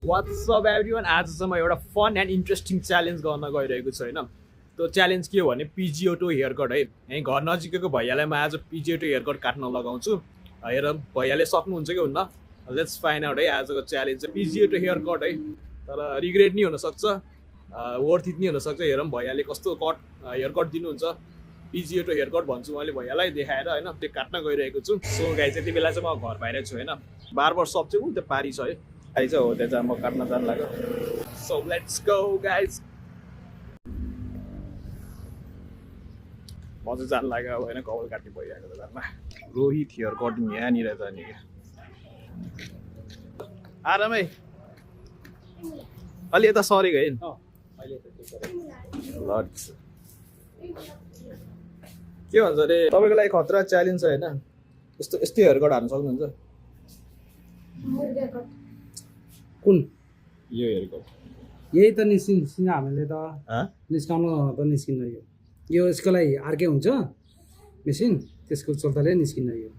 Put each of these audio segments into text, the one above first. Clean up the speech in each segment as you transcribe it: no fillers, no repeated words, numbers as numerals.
What's up everyone? आज चाहिँ म एउटा फन एन्ड इन्ट्रेस्टिङ च्यालेन्ज गर्न गइरहेको छु होइन। त्यो च्यालेन्ज के हो भने पिजिओटो हेयर कट है। यहीँ घर नजिकैको भैयालाई म आज पिजिओटो हेयर कट काट्न लगाउँछु। हेर भैयाले सक्नुहुन्छ कि हुन्न, लेट्स फाइन्ड आउट है। आजको च्यालेन्ज चाहिँ पिजिओटो हेयर कट है, तर रिग्रेट नि हुनसक्छ, वर्थ इट नि हुनसक्छ। हेरौँ भैयाले कस्तो कट हेयर कट दिनुहुन्छ। पिजिओटो हेयर कट भन्छु मैले भैयालाई देखाएर होइन, त्यो काट्न गइरहेको छु। सो गाइस यति बेला चाहिँ म घर बाहिर छु होइन। बार्बर सप चाहिँ त्यो पारी छ है, आई चाहिँ हो त्यहाँ म काट्न जानु लाग्यो। So let's go guys. म चाहिँ जानु लाग्यो होइन कपाल काट्ने भइरहेको बेलामा। रोहित हेयर कटिङ यहाँनिर छ नि। आरामै अलि यता सरेको है। के भन्छ अरे तपाईँको लागि खतरा च्यालेन्ज छ होइन। यस्तो यस्तै हेयर कट हाल्नु सक्नुहुन्छ। कुन यो हेयर कट यही त निस्किन्छ हामीले त निस्काउनु त निस्किन्न यो यसको लागि अर्कै हुन्छ मेसिन, त्यसको चल्ताले निस्किन्न यो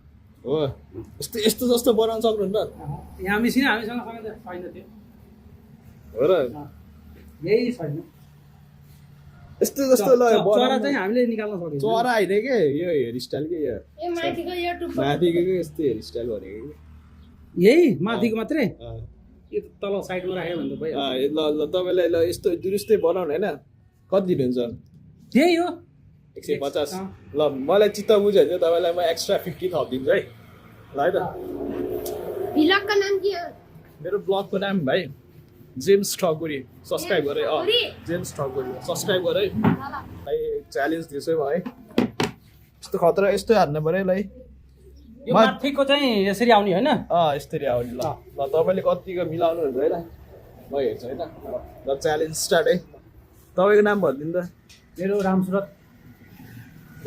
हो। यस्तो यस्तो जस्तो बनाउन सक्नुहुन्न यहाँ मेसिन हामीसँग छैन त्यो हो र। यही छैन यस्तो जस्तो ल चरा चाहिँ हामीले निकाल्न सकिन्छ। चरा होइन के यो हेयर स्टाइल के यो माथिको यस्तो हेयर स्टाइल भनेको यही माथिको मात्रै, यो तल साइडमा राख्यो भने त भइहाल्छ। ल ल तपाईँलाई ल यस्तो दुरुस्तै बनाउनु होइन। कति दिनुहुन्छ? त्यही हो 150। ल मलाई चित्त बुझ्यो भने तपाईँलाई म एक्स्ट्रा 50 थपिदिन्छु है। ल है त। भ्लगको नाम के हो? मेरो ब्लगको नाम भाइ जेम्स ठकुरी। सब्सक्राइब गरे जेम्स ठकुरी सब्सक्राइब गरे भाइ। च्यालेन्ज दिएछु है, यस्तो खतरा यस्तो हान्नु पऱ्यो है। यो माथिको चाहिँ यसरी आउने होइन। यस्तरी आउने। ल ल तपाईँले कतिको मिलाउनुहुन्छ है। म हेर्छु होइन। ल च्यालेन्ज स्टार्ट है। तपाईँको नाम भनिदिनु त। मेरो रामसुरत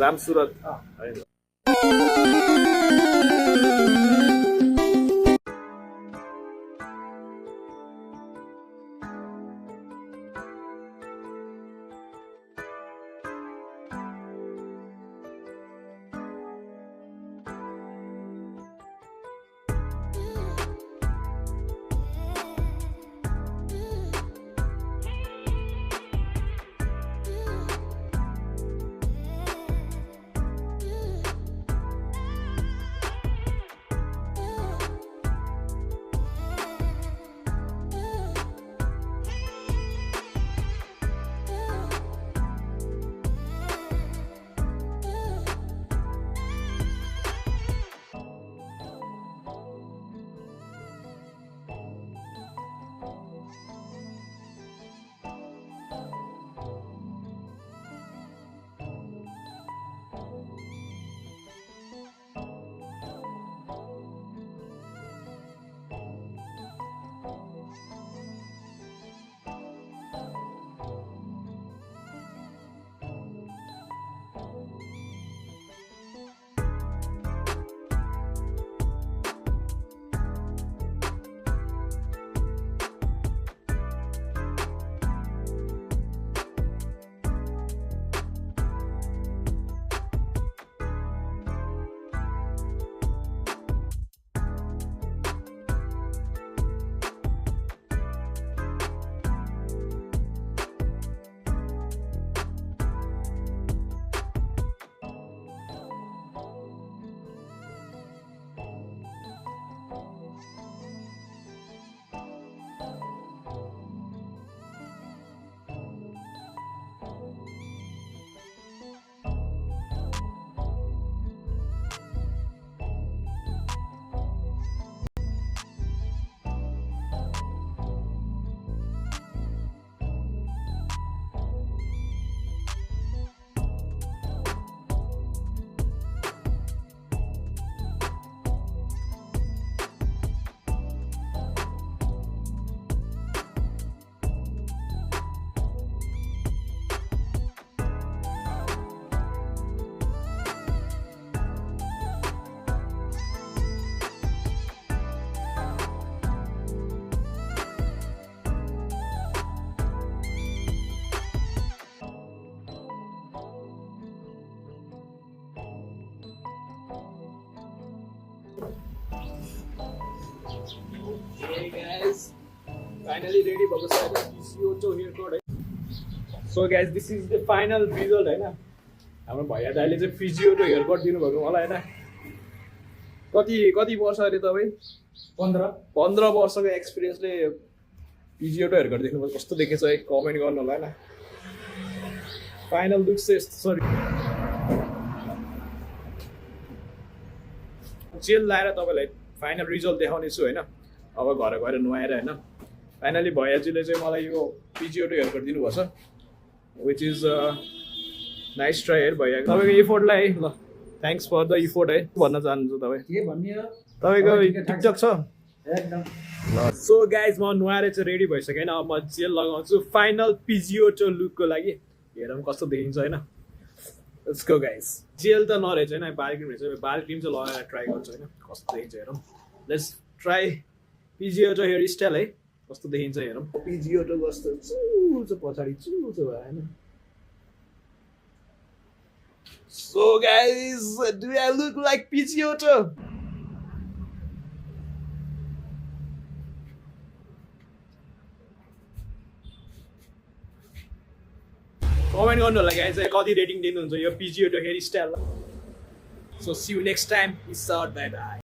रामसुरत होइन। फाइनली रेडी भएको छ होइन पिजिओटो हेयर कट है so guys this is the final result होइन हाम्रो भैया दाइले चाहिँ पिजिओटो हेयर कट दिनुभएको मलाई होइन कति वर्ष अरे तपाईँ 15 वर्षको एक्सपिरियन्सले पिजिओटो हेयर कट देख्नुभयो कस्तो देखेछ है कमेन्ट गर्नु होला होइन फाइनल लुक चाहिँ यस्तो सरी जेल लाएर तपाईँलाई फाइनल रिजल्ट देखाउने छु होइन अब घर गएर नुहाएर होइन फाइनली भैयाजीले चाहिँ मलाई यो पिजिओटो हेयर कट दिनुभएको छ which is nice try hair भैया तपाईँको इफोर्टलाई है ल थ्याङ्क्स फर द इफोर्ट है भन्न चाहनुहुन्छ तपाईँ के भन्ने हो तपाईँको टिकटक छ एकदम सो गाइज म नुहाएर चाहिँ रेडी भइसकेँ होइन अब म जेल लगाउँछु फाइनल पिजिओटो लुकको लागि हेरौँ कस्तो देखिन्छ होइन लेट्स गो गाइज जेल त नरहेछ होइन बाल क्रिम रहेछ बाल क्रिम चाहिँ लगाएर ट्राई गर्छु होइन कस्तो देखिन्छ हेरौँ लेट्स ट्राई पिजिओटो हेयर स्टाइल है कस्तो देखिन्छ हेरौँ पिजिओटो कस्तो चुल्छ पछाडि चुल्छ भयो होइन so guys do I look like पिजिओटो कमेन्ट गर्नु होला गाइज कति रेटिङ दिनुहुन्छ यो पिजिओटो hair style so see you next time peace out bye by